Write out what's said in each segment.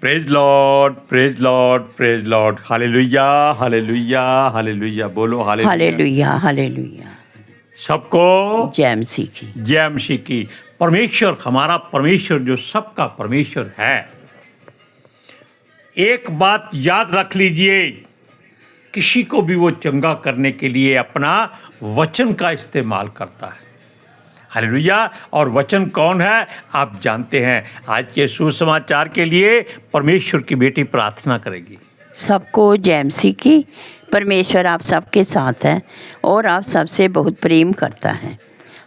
Praise Lord, praise Lord, praise Lord. Hallelujah, hallelujah, hallelujah. बोलो hallelujah. Hallelujah, hallelujah. सबको जय मसीह की। जय मसीह की। परमेश्वर, हमारा परमेश्वर जो सबका परमेश्वर है, एक बात याद रख लीजिए, किसी को भी वो चंगा करने के लिए अपना वचन का इस्तेमाल करता है। हालेलुया। और वचन कौन है आप जानते हैं। आज के सुसमाचार के लिए परमेश्वर की बेटी प्रार्थना करेगी। सबको जय मसीह की। परमेश्वर आप सबके साथ है और आप सबसे बहुत प्रेम करता है।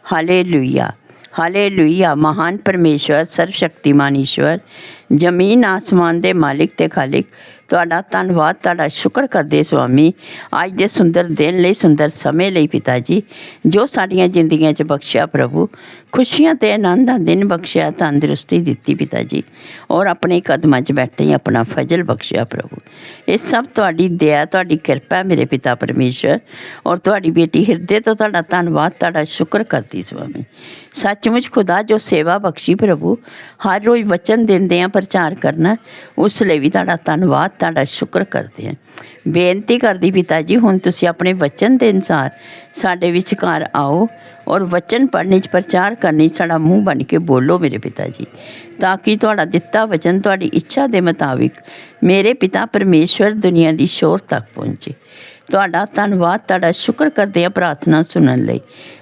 Hallelujah, hallelujah. महान परमेश्वर, सर्वशक्तिमान ईश्वर, जमीन आसमान दे मालिक ते खालिक, ਤੁਹਾਡਾ ਧੰਨਵਾਦ, ਤੁਹਾਡਾ ਸ਼ੁਕਰ ਕਰਦੇ ਸੁਆਮੀ ਅੱਜ ਦੇ ਸੁੰਦਰ ਦਿਨ ਲਈ, ਸੁੰਦਰ ਸਮੇਂ ਲਈ ਪਿਤਾ ਜੀ, ਜੋ ਸਾਡੀਆਂ ਜ਼ਿੰਦਗੀਆਂ 'ਚ ਬਖਸ਼ਿਆ ਪ੍ਰਭੂ, ਖੁਸ਼ੀਆਂ ਤੇ ਆਨੰਦ ਦਾ ਦਿਨ ਬਖਸ਼ਿਆ, ਤੰਦਰੁਸਤੀ ਦਿੱਤੀ ਪਿਤਾ ਜੀ, ਔਰ ਆਪਣੇ ਕਦਮਾਂ 'ਚ ਬੈਠੇ ਆਪਣਾ ਫਜ਼ਲ ਬਖਸ਼ਿਆ ਪ੍ਰਭੂ। ਇਹ ਸਭ ਤੁਹਾਡੀ ਦਇਆ, ਤੁਹਾਡੀ ਕਿਰਪਾ ਮੇਰੇ ਪਿਤਾ ਪਰਮੇਸ਼ਰ, ਔਰ ਤੁਹਾਡੀ ਬੇਟੀ ਹਿਰਦੇ ਤੋਂ ਤੁਹਾਡਾ ਧੰਨਵਾਦ, ਤੁਹਾਡਾ ਸ਼ੁਕਰ ਕਰਦੀ ਸੁਆਮੀ। ਸੱਚਮੁੱਚ ਖੁਦਾ ਜੋ ਸੇਵਾ ਬਖਸ਼ੀ ਪ੍ਰਭੂ, ਹਰ ਰੋਜ਼ ਵਚਨ ਦਿੰਦੇ ਆ ਪ੍ਰਚਾਰ ਕਰਨਾ, ਉਸ ਲਈ ਵੀ ਤੁਹਾਡਾ ਧੰਨਵਾਦ, ਤੁਹਾਡਾ ਸ਼ੁਕਰ ਕਰਦੇ ਹਾਂ। ਬੇਨਤੀ ਕਰਦੀ ਪਿਤਾ ਜੀ, ਹੁਣ ਤੁਸੀਂ ਆਪਣੇ ਵਚਨ ਦੇ ਅਨੁਸਾਰ ਸਾਡੇ ਵਿਚਕਾਰ ਆਓ ਔਰ ਵਚਨ ਪੜ੍ਹਨੇ 'ਚ, ਪ੍ਰਚਾਰ ਕਰਨੇ 'ਚ ਸਾਡਾ ਮੂੰਹ ਬਣ ਕੇ ਬੋਲੋ ਮੇਰੇ ਪਿਤਾ ਜੀ, ਤਾਂ ਕਿ ਤੁਹਾਡਾ ਦਿੱਤਾ ਵਚਨ ਤੁਹਾਡੀ ਇੱਛਾ ਦੇ ਮੁਤਾਬਿਕ ਮੇਰੇ ਪਿਤਾ ਪਰਮੇਸ਼ਵਰ ਦੁਨੀਆ ਦੀ ਸ਼ੋਰ ਤੱਕ ਪਹੁੰਚੇ। ਤੁਹਾਡਾ ਧੰਨਵਾਦ, ਤੁਹਾਡਾ ਸ਼ੁਕਰ ਕਰਦੇ ਹਾਂ ਪ੍ਰਾਰਥਨਾ ਸੁਣਨ ਲਈ।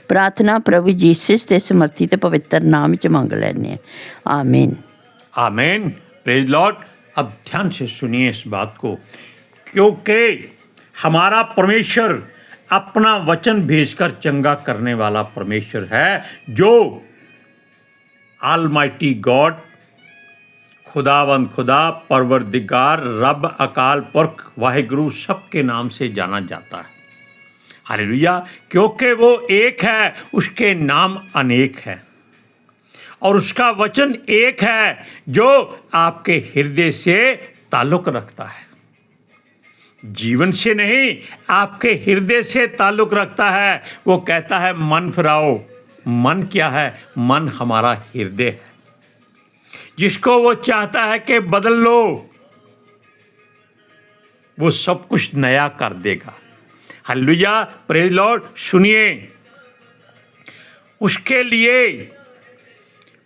प्रार्थना प्रभु जीसस के समर्थी ते पवित्र नाम च मांग लेने। आमीन, आमीन। Praise Lord. अब ध्यान से सुनिए इस बात को, क्योंकि हमारा परमेश्वर अपना वचन भेजकर चंगा करने वाला परमेश्वर है, जो ऑलमाइटी गॉड, खुदावंद खुदा, परवरदिगार, रब, अकाल पुरख, वाहिगुरु सबके नाम से जाना जाता है। हालेलुया। क्योंकि वो एक है, उसके नाम अनेक है, और उसका वचन एक है जो आपके हृदय से ताल्लुक़ रखता है। जीवन से नहीं, आपके हृदय से ताल्लुक़ रखता है। वो कहता है मन फिराओ। मन क्या है? मन हमारा हृदय है, जिसको वो चाहता है कि बदल लो, वो सब कुछ नया कर देगा। Hallelujah, praise Lord. सुनिए, उसके लिए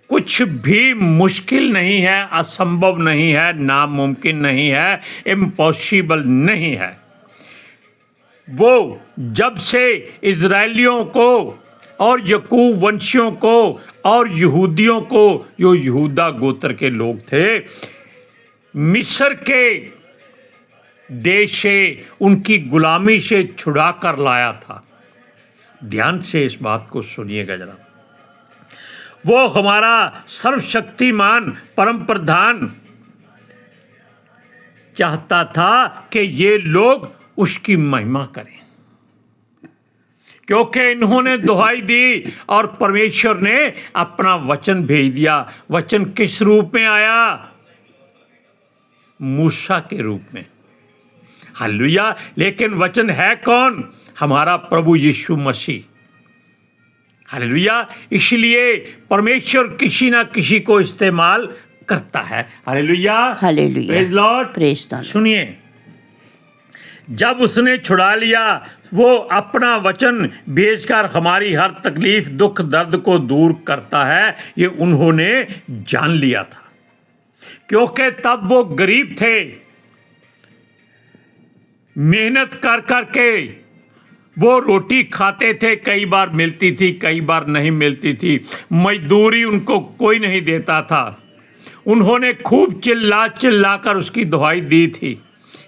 कुछ भी मुश्किल नहीं है, असंभव नहीं है, नामुमकिन नहीं है, इम्पॉसिबल नहीं है। वो जब से इज़राइलियों को और यकूब वंशियों को और यहूदियों को, जो यहूदा गोत्र के लोग थे, मिस्र के देश से, उनकी गुलामी से छुड़ा कर लाया था। ध्यान से इस बात को सुनिएगा जरा। वो हमारा सर्वशक्तिमान परम प्रधान चाहता था कि ये लोग उसकी महिमा करें, क्योंकि इन्होंने दुहाई दी और परमेश्वर ने अपना वचन भेज दिया। वचन किस रूप में आया? मूसा के रूप में। हालेलुया। लेकिन वचन है कौन? हमारा प्रभु यीशु मसीह। हालेलुया। इसलिए परमेश्वर किसी ना किसी को इस्तेमाल करता है। Hallelujah, hallelujah. Praise Lord, praise the Lord. सुनिए, जब उसने छुड़ा लिया, वो अपना वचन भेजकर हमारी हर तकलीफ, दुख, दर्द को दूर करता है, ये उन्होंने जान लिया था। क्योंकि तब वो गरीब थे, मेहनत कर कर के वो रोटी खाते थे, कई बार मिलती थी, कई बार नहीं मिलती थी, मजदूरी उनको कोई नहीं देता था। उन्होंने खूब चिल्ला चिल्ला कर उसकी दुहाई दी थी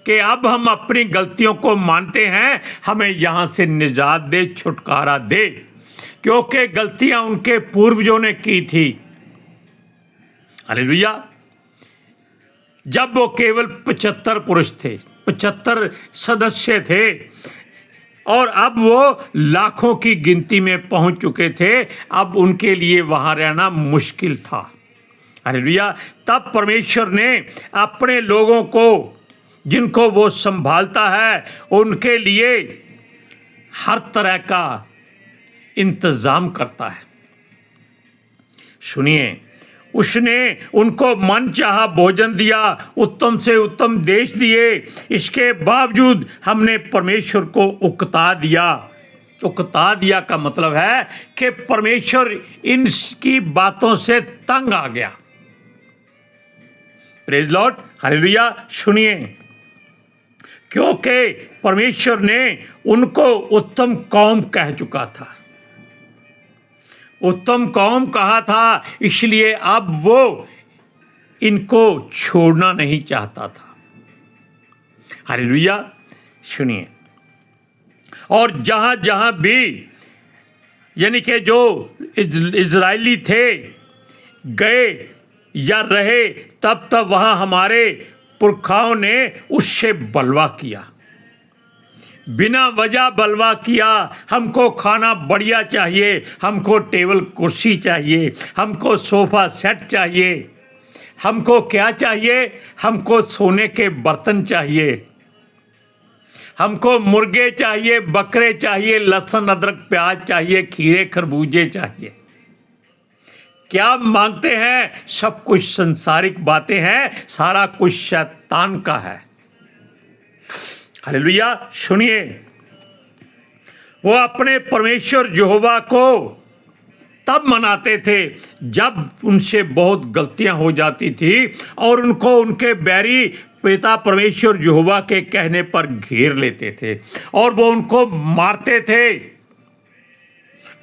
कि अब हम अपनी गलतियों को मानते हैं, हमें यहाँ से निजात दे, छुटकारा दे, क्योंकि गलतियाँ उनके पूर्वजों ने की थी। हालेलुया। जब वो केवल 75 पुरुष थे, 75 सदस्य थे, और अब वो लाखों की गिनती में पहुंच चुके थे। अब उनके लिए वहां रहना मुश्किल था। हालेलुया। तब परमेश्वर ने अपने लोगों को, जिनको वो संभालता है, उनके लिए हर तरह का इंतज़ाम करता है। सुनिए, उसने उनको मनचाहा भोजन दिया, उत्तम से उत्तम देश दिए। इसके बावजूद हमने परमेश्वर को उकता दिया। उकता दिया का मतलब है कि परमेश्वर इनकी बातों से तंग आ गया। Praise Lord, hallelujah. सुनिए, क्योंकि परमेश्वर ने उनको उत्तम कौम कह चुका था, उत्तम कौम कहा था, इसलिए अब वो इनको छोड़ना नहीं चाहता था। हालेलुया। सुनिए, और जहाँ जहाँ भी यानी कि जो इजरायली थे गए या रहे, तब तब वहाँ हमारे पुरखाओं ने उससे बलवा किया, बिना वजह बलवा किया। हमको खाना बढ़िया चाहिए, हमको टेबल कुर्सी चाहिए, हमको सोफ़ा सेट चाहिए, हमको क्या चाहिए, हमको सोने के बर्तन चाहिए, हमको मुर्गे चाहिए, बकरे चाहिए, लहसुन अदरक प्याज चाहिए, खीरे खरबूजे चाहिए। क्या मांगते हैं? सब कुछ संसारिक बातें हैं, सारा कुछ शैतान का है। हालेलुया। सुनिए, वो अपने परमेश्वर यहोवा को तब मनाते थे जब उनसे बहुत गलतियां हो जाती थी और उनको उनके बैरी पिता परमेश्वर यहोवा के कहने पर घेर लेते थे और वो उनको मारते थे,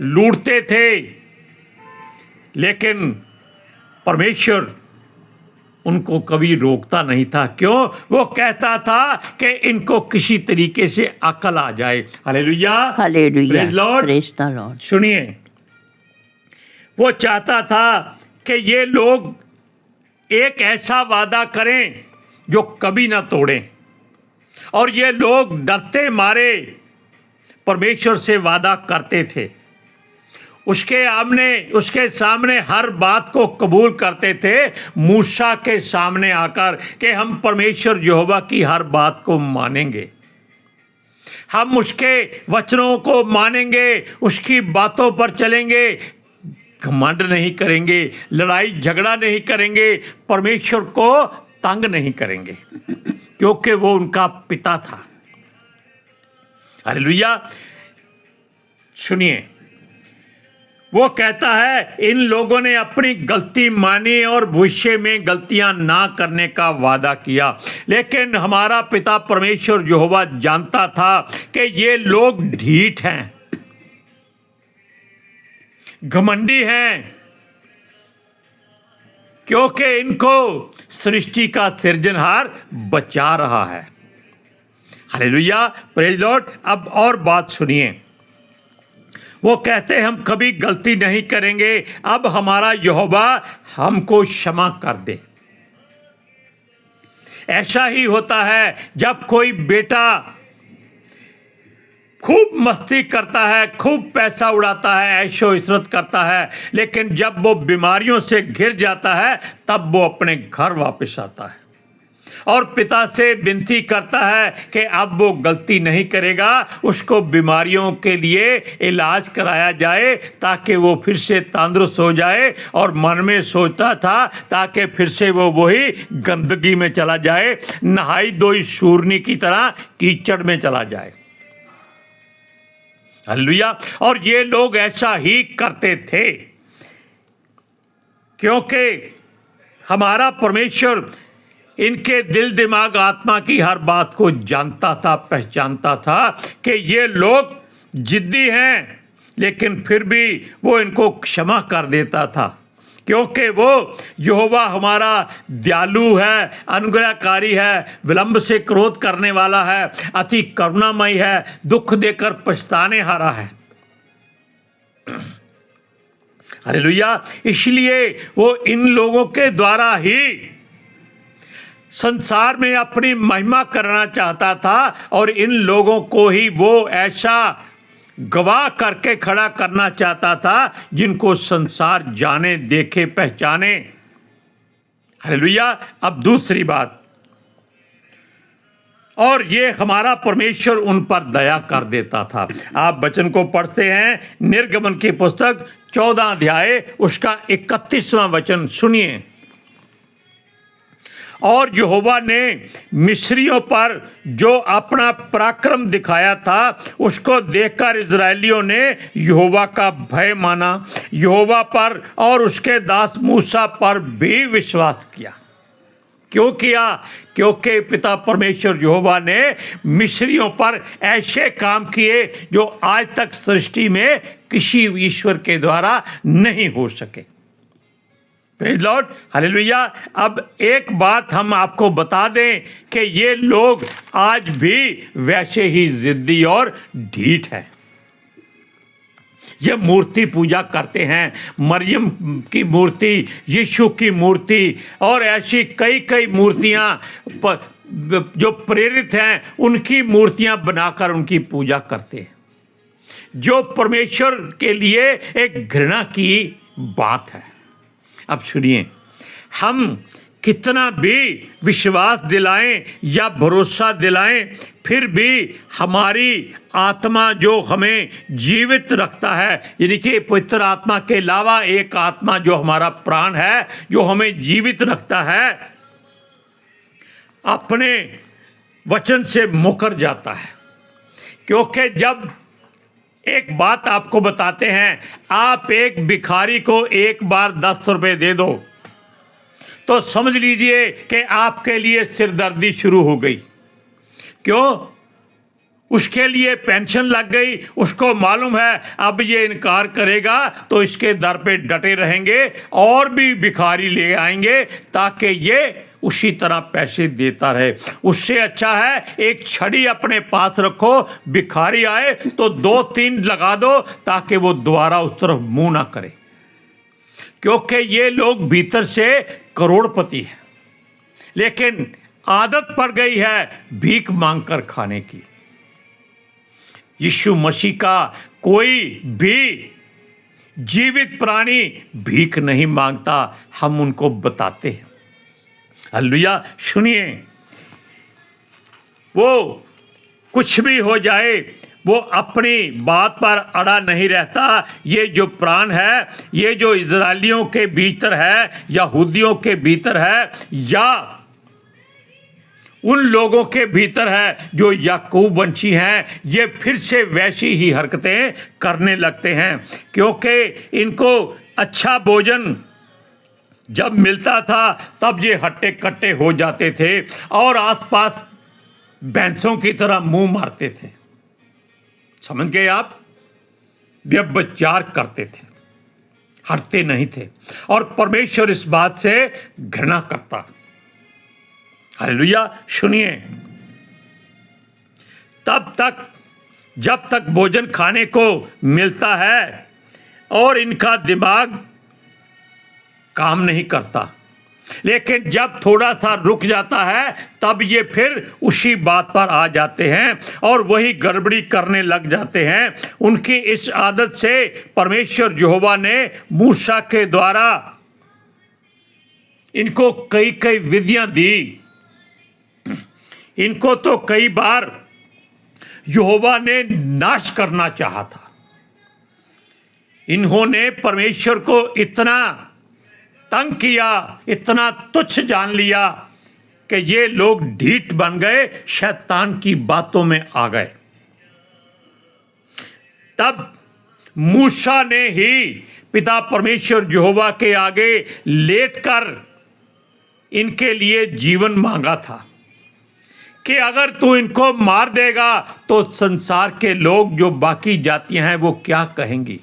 लूटते थे। लेकिन परमेश्वर उनको कभी रोकता नहीं था। क्यों? वो कहता था कि इनको किसी तरीके से अकल आ जाए। Hallelujah, hallelujah, praise Lord, praise the Lord. सुनिए, वो चाहता था कि ये लोग एक ऐसा वादा करें जो कभी ना तोड़ें, और ये लोग डरते मारे परमेश्वर से वादा करते थे, उसके सामने हर बात को कबूल करते थे, मूसा के सामने आकर कि हम परमेश्वर यहोवा की हर बात को मानेंगे, हम उसके वचनों को मानेंगे, उसकी बातों पर चलेंगे, घमंड नहीं करेंगे, लड़ाई झगड़ा नहीं करेंगे, परमेश्वर को तंग नहीं करेंगे, क्योंकि वो उनका पिता था। हालेलुया। सुनिए, वो कहता है इन लोगों ने अपनी गलती मानी और भविष्य में गलतियां ना करने का वादा किया, लेकिन हमारा पिता परमेश्वर यहोवा जानता था कि ये लोग ढीठ हैं, घमंडी हैं, क्योंकि इनको सृष्टि का सृजनहार बचा रहा है। Hallelujah, praise Lord. अब और बात सुनिए, वो कहते हैं हम कभी गलती नहीं करेंगे, अब हमारा यहोवा हमको क्षमा कर दे। ऐसा ही होता है जब कोई बेटा खूब मस्ती करता है, खूब पैसा उड़ाता है, ऐशो इशरत करता है, लेकिन जब वो बीमारियों से घिर जाता है तब वो अपने घर वापस आता है और पिता से विनती करता है कि अब वो गलती नहीं करेगा, उसको बीमारियों के लिए इलाज कराया जाए ताकि वो फिर से तंदुरुस्त हो जाए। और मन में सोचता था ताकि फिर से वो वही गंदगी में चला जाए, नहाई धोई शूरनी की तरह कीचड़ में चला जाए। हालेलुया। और ये लोग ऐसा ही करते थे, क्योंकि हमारा परमेश्वर इनके दिल दिमाग आत्मा की हर बात को जानता था, पहचानता था कि ये लोग जिद्दी हैं, लेकिन फिर भी वो इनको क्षमा कर देता था, क्योंकि वो यहोवा हमारा दयालु है, अनुग्रहकारी है, विलंब से क्रोध करने वाला है, अति करुणामय है, दुख देकर पछताने हारा है। हालेलुया। इसलिए वो इन लोगों के द्वारा ही संसार में अपनी महिमा करना चाहता था और इन लोगों को ही वो ऐसा गवाह करके खड़ा करना चाहता था जिनको संसार जाने, देखे, पहचाने। हालेलुया। अब दूसरी बात, और ये हमारा परमेश्वर उन पर दया कर देता था। आप वचन को पढ़ते हैं, निर्गमन की पुस्तक 14 अध्याय उसका 31वां वचन सुनिए। और यहोवा ने मिस्रियों पर जो अपना पराक्रम दिखाया था उसको देखकर इजरायलियों ने यहोवा का भय माना, यहोवा पर और उसके दास मूसा पर भी विश्वास किया। क्यों किया? क्योंकि पिता परमेश्वर यहोवा ने मिस्रियों पर ऐसे काम किए जो आज तक सृष्टि में किसी ईश्वर के द्वारा नहीं हो सके। Praise Lord, hallelujah. अब एक बात हम आपको बता दें कि ये लोग आज भी वैसे ही जिद्दी और ढीठ हैं। ये मूर्ति पूजा करते हैं, मरियम की मूर्ति, यीशु की मूर्ति और ऐसी कई कई मूर्तियां जो प्रेरित हैं उनकी मूर्तियां बनाकर उनकी पूजा करते हैं, जो परमेश्वर के लिए एक घृणा की बात है। अब सुनिए, हम कितना भी विश्वास दिलाएं या भरोसा दिलाएं, फिर भी हमारी आत्मा जो हमें जीवित रखता है, यानी कि पवित्र आत्मा के अलावा एक आत्मा जो हमारा प्राण है, जो हमें जीवित रखता है, अपने वचन से मुकर जाता है। क्योंकि जब एक बात आपको बताते हैं, आप एक भिखारी को एक बार 10 रुपये दे दो तो समझ लीजिए कि आपके लिए सिरदर्दी शुरू हो गई। क्यों? उसके लिए पेंशन लग गई। उसको मालूम है अब ये इनकार करेगा तो इसके दर पे डटे रहेंगे और भी भिखारी ले आएंगे ताकि ये उसी तरह पैसे देता रहे। उससे अच्छा है एक छड़ी अपने पास रखो, भिखारी आए तो 2-3 लगा दो ताकि वो दोबारा उस तरफ मुंह ना करे। क्योंकि ये लोग भीतर से करोड़पति हैं, लेकिन आदत पड़ गई है भीख मांगकर खाने की। यीशु मसीह का कोई भी जीवित प्राणी भीख नहीं मांगता, हम उनको बताते हैं। हालेलुया। सुनिए, वो कुछ भी हो जाए वो अपनी बात पर अड़ा नहीं रहता। ये जो प्राण है, ये जो इजरायलियों के भीतर है, यहूदियों के भीतर है, या उन लोगों के भीतर है जो याकूब वंशी हैं, ये फिर से वैसी ही हरकतें करने लगते हैं। क्योंकि इनको अच्छा भोजन जब मिलता था तब ये हट्टे कट्टे हो जाते थे और आसपास भैंसों की तरह मुंह मारते थे। समझ गए आप? व्यभिचार करते थे, हटते नहीं थे, और परमेश्वर इस बात से घृणा करता। हालेलुया। सुनिए, तब तक जब तक भोजन खाने को मिलता है और इनका दिमाग काम नहीं करता, लेकिन जब थोड़ा सा रुक जाता है तब ये फिर उसी बात पर आ जाते हैं और वही गड़बड़ी करने लग जाते हैं। उनकी इस आदत से परमेश्वर यहोवा ने मूसा के द्वारा इनको कई कई विधियां दी। इनको तो कई बार यहोवा ने नाश करना चाहा था। इन्होंने परमेश्वर को इतना तंग किया, इतना तुच्छ जान लिया कि ये लोग ढीठ बन गए, शैतान की बातों में आ गए। तब मूसा ने ही पिता परमेश्वर यहोवा के आगे लेटकर इनके लिए जीवन मांगा था कि अगर तू इनको मार देगा तो संसार के लोग, जो बाकी जातियां हैं, वो क्या कहेंगी।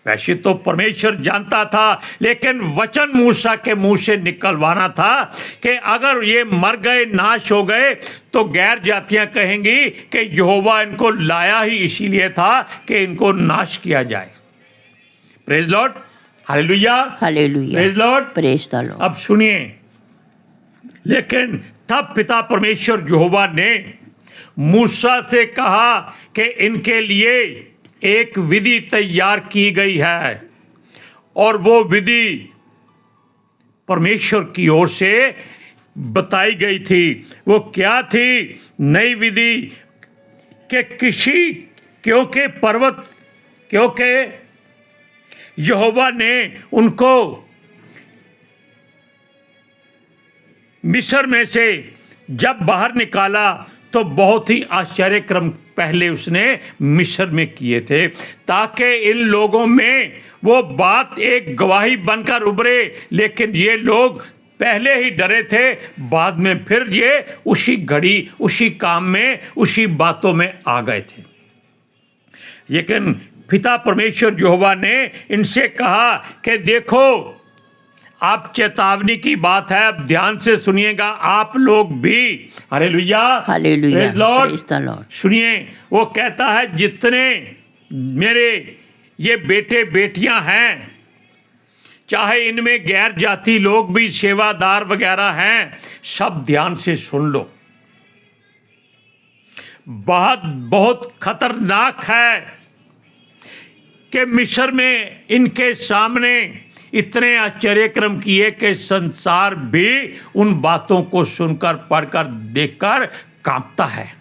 वैसे तो परमेश्वर जानता था, लेकिन वचन मूसा के मुंह से निकलवाना था कि अगर ये मर गए, नाश हो गए, तो गैर जातियां कहेंगी कि यहोवा इनको लाया ही इसीलिए था कि इनको नाश किया जाए। Praise Lord, hallelujah, hallelujah, praise Lord, praise the Lord. अब सुनिए, लेकिन तब पिता परमेश्वर यहोवा ने मूसा से कहा कि इनके लिए एक विधि तैयार की गई है, और वो विधि परमेश्वर की ओर से बताई गई थी। वो क्या थी? नई विधि कि क्योंकि यहोवा ने उनको मिस्र में से जब बाहर निकाला तो बहुत ही आश्चर्यक्रम पहले उसने मिस्र में किए थे, ताकि इन लोगों में वो बात एक गवाही बनकर उभरे। लेकिन ये लोग पहले ही डरे थे, बाद में फिर ये उसी घड़ी उसी काम में उसी बातों में आ गए थे। लेकिन पिता परमेश्वर यहोवा ने इनसे कहा कि देखो, आप चेतावनी की बात है, अब ध्यान से सुनिएगा आप लोग भी। Hallelujah, hallelujah, praise Lord. Praise the Lord. सुनिए, वो कहता है जितने मेरे ये बेटे बेटियां हैं, चाहे इनमें गैर जाति लोग भी सेवादार वगैरह हैं, सब ध्यान से सुन लो। बहुत खतरनाक है कि मिस्र में इनके सामने इतने आश्चर्यक्रम किए कि संसार भी उन बातों को सुनकर पढ़कर देखकर कांपता है।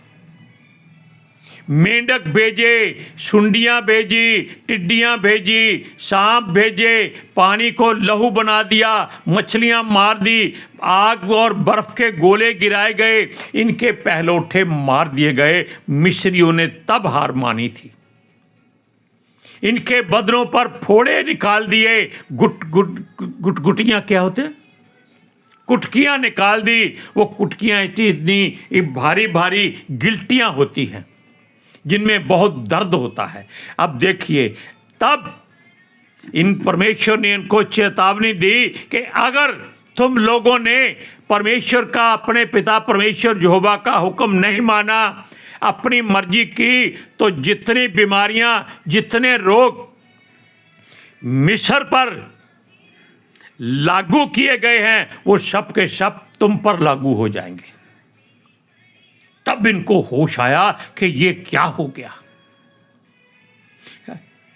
मेंढक भेजे, सुंडियां भेजी, टिड्डियां भेजी, सांप भेजे, पानी को लहू बना दिया, मछलियां मार दी, आग और बर्फ के गोले गिराए गए, इनके पहलौठे मार दिए गए। मिस्रियों ने तब हार मानी थी। इनके बदनों पर फोड़े निकाल दिए, गुटियां क्या होते, कुटकियां निकाल दी। वो कुटकियां इतनी भारी भारी गिल्टियां होती हैं जिनमें बहुत दर्द होता है। अब देखिए, तब इन परमेश्वर ने इनको चेतावनी दी कि अगर तुम लोगों ने परमेश्वर का, अपने पिता परमेश्वर यहोवा का हुक्म नहीं माना, अपनी मर्जी की, तो जितनी बीमारियां, जितने रोग मिस्र पर लागू किए गए हैं, वो सब के सब तुम पर लागू हो जाएंगे। तब इनको होश आया कि ये क्या हो गया।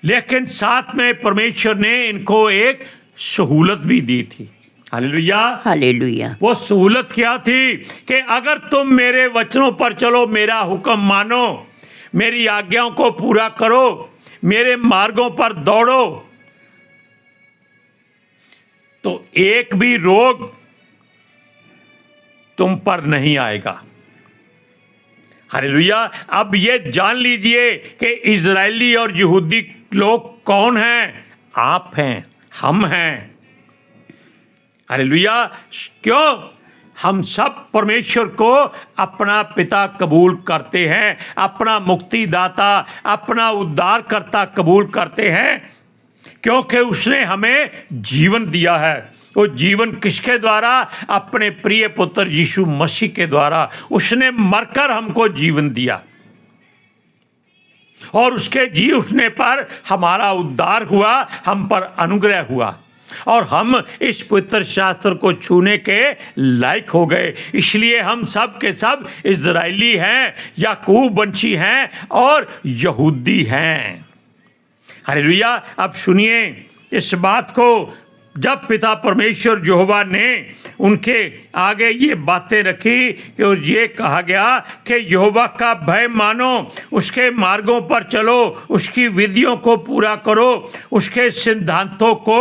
लेकिन साथ में परमेश्वर ने इनको एक सहूलत भी दी थी। Hallelujah, hallelujah. वो सहूलत क्या थी कि अगर तुम मेरे वचनों पर चलो, मेरा हुक्म मानो, मेरी आज्ञाओं को पूरा करो, मेरे मार्गों पर दौड़ो, तो एक भी रोग तुम पर नहीं आएगा। हालेलुया। अब ये जान लीजिए कि इजरायली और यहूदी लोग कौन हैं? आप हैं, हम हैं। हालेलुया। क्यों? हम सब परमेश्वर को अपना पिता कबूल करते हैं, अपना मुक्तिदाता, अपना उद्धारकर्ता कबूल करते हैं, क्योंकि उसने हमें जीवन दिया है। वो जीवन किसके द्वारा? अपने प्रिय पुत्र यीशु मसीह के द्वारा। उसने मरकर हमको जीवन दिया और उसके जी उठने पर हमारा उद्धार हुआ, हम पर अनुग्रह हुआ और हम इस पवित्र शास्त्र को छूने के लायक हो गए। इसलिए हम सब के सब इजरायली हैं, याकूब वंशी हैं और यहूदी हैं। हालेलुया। अब सुनिए इस बात को, जब पिता परमेश्वर यहोवा ने उनके आगे ये बातें रखी कि और ये कहा गया कि यहोवा का भय मानो, उसके मार्गों पर चलो, उसकी विधियों को पूरा करो, उसके सिद्धांतों को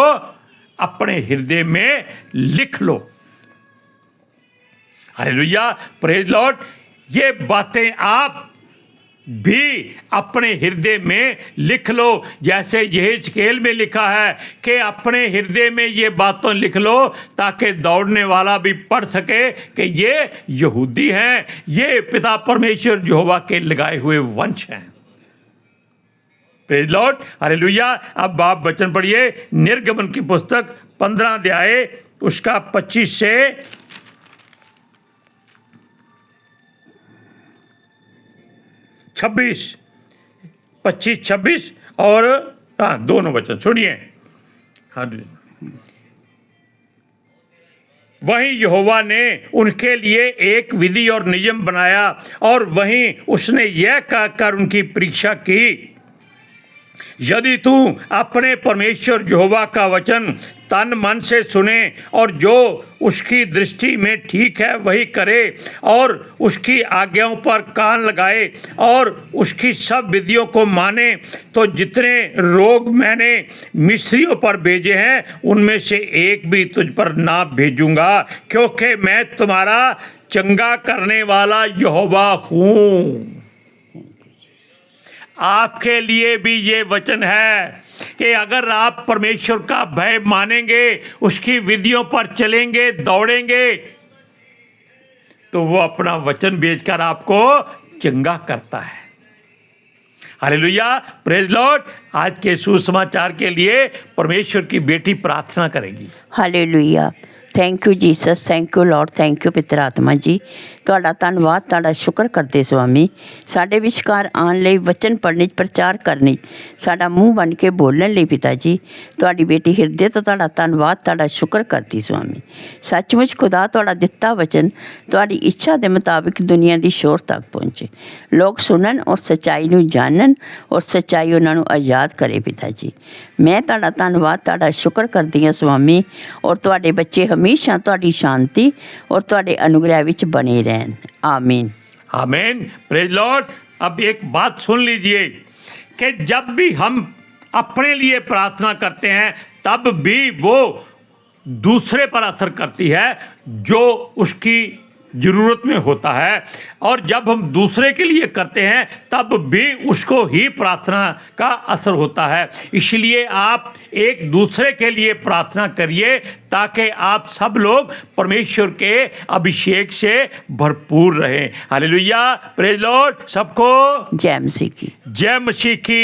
अपने हृदय में लिख लो। Hallelujah, praise Lord. ये बातें आप भी अपने हृदय में लिख लो, जैसे यहेजकेल में लिखा है कि अपने हृदय में ये बातें लिख लो ताकि दौड़ने वाला भी पढ़ सके कि ये यहूदी हैं, ये पिता परमेश्वर यहोवा के लगाए हुए वंश हैं। Praise Lord, hallelujah. अब आप वचन पढ़िए, निर्गमन की पुस्तक 15 अध्याय उसका 25 से 25 और दोनों वचन सुनिए। वहीं यहोवा ने उनके लिए एक विधि और नियम बनाया और वहीं उसने यह कहकर उनकी परीक्षा की, यदि तू अपने परमेश्वर यहोवा का वचन तन मन से सुने और जो उसकी दृष्टि में ठीक है वही करे और उसकी आज्ञाओं पर कान लगाए और उसकी सब विधियों को माने, तो जितने रोग मैंने मिस्रियों पर भेजे हैं उनमें से एक भी तुझ पर ना भेजूंगा, क्योंकि मैं तुम्हारा चंगा करने वाला यहोवा हूँ। आपके लिए भी ये वचन है कि अगर आप परमेश्वर का भय मानेंगे, उसकी विधियों पर चलेंगे, दौड़ेंगे, तो वो अपना वचन भेजकर आपको चंगा करता है। Hallelujah, praise Lord. आज के सुसमाचार के लिए परमेश्वर की बेटी प्रार्थना करेगी। Hallelujah. Thank you Jesus, thank you Lord, thank you पितर आत्मा जी। ਤੁਹਾਡਾ ਧੰਨਵਾਦ, ਤੁਹਾਡਾ ਸ਼ੁਕਰ ਕਰਦੇ ਸੁਆਮੀ, ਸਾਡੇ ਵਿਚਕਾਰ ਆਉਣ ਲਈ, ਵਚਨ ਪੜ੍ਹਨ 'ਚ, ਪ੍ਰਚਾਰ ਕਰਨ 'ਚ, ਸਾਡਾ ਮੂੰਹ ਬਣ ਕੇ ਬੋਲਣ ਲਈ ਪਿਤਾ ਜੀ। ਤੁਹਾਡੀ ਬੇਟੀ ਹਿਰਦੇ ਤੋਂ ਤੁਹਾਡਾ ਧੰਨਵਾਦ, ਤੁਹਾਡਾ ਸ਼ੁਕਰ ਕਰਦੀ ਸੁਆਮੀ। ਸੱਚਮੁੱਚ ਖੁਦਾ ਤੁਹਾਡਾ ਦਿੱਤਾ ਵਚਨ ਤੁਹਾਡੀ ਇੱਛਾ ਦੇ ਮੁਤਾਬਿਕ ਦੁਨੀਆ ਦੀ ਸ਼ੋਰ ਤੱਕ ਪਹੁੰਚੇ, ਲੋਕ ਸੁਣਨ ਔਰ ਸੱਚਾਈ ਨੂੰ ਜਾਣਨ ਔਰ ਸੱਚਾਈ ਉਹਨਾਂ ਨੂੰ ਆਜ਼ਾਦ ਕਰੇ ਪਿਤਾ ਜੀ। ਮੈਂ ਤੁਹਾਡਾ ਧੰਨਵਾਦ, ਤੁਹਾਡਾ ਸ਼ੁਕਰ ਕਰਦੀ ਹਾਂ ਸੁਆਮੀ, ਔਰ ਤੁਹਾਡੇ ਬੱਚੇ ਹਮੇਸ਼ਾ ਤੁਹਾਡੀ ਸ਼ਾਂਤੀ ਔਰ ਤੁਹਾਡੇ ਅਨੁਗ੍ਰਹਿ ਵਿੱਚ ਬਣੇ ਰਹਿਣ। आमीन आमीन, प्रेज लॉर्ड। अब एक बात सुन लीजिए कि जब भी हम अपने लिए प्रार्थना करते हैं तब भी वो दूसरे पर असर करती है जो उसकी ज़रूरत में होता है, और जब हम दूसरे के लिए करते हैं तब भी उसको ही प्रार्थना का असर होता है। इसलिए आप एक दूसरे के लिए प्रार्थना करिए ताकि आप सब लोग परमेश्वर के अभिषेक से भरपूर रहें। Hallelujah, praise Lord. सबको जय मसीह की। जय मसीह की।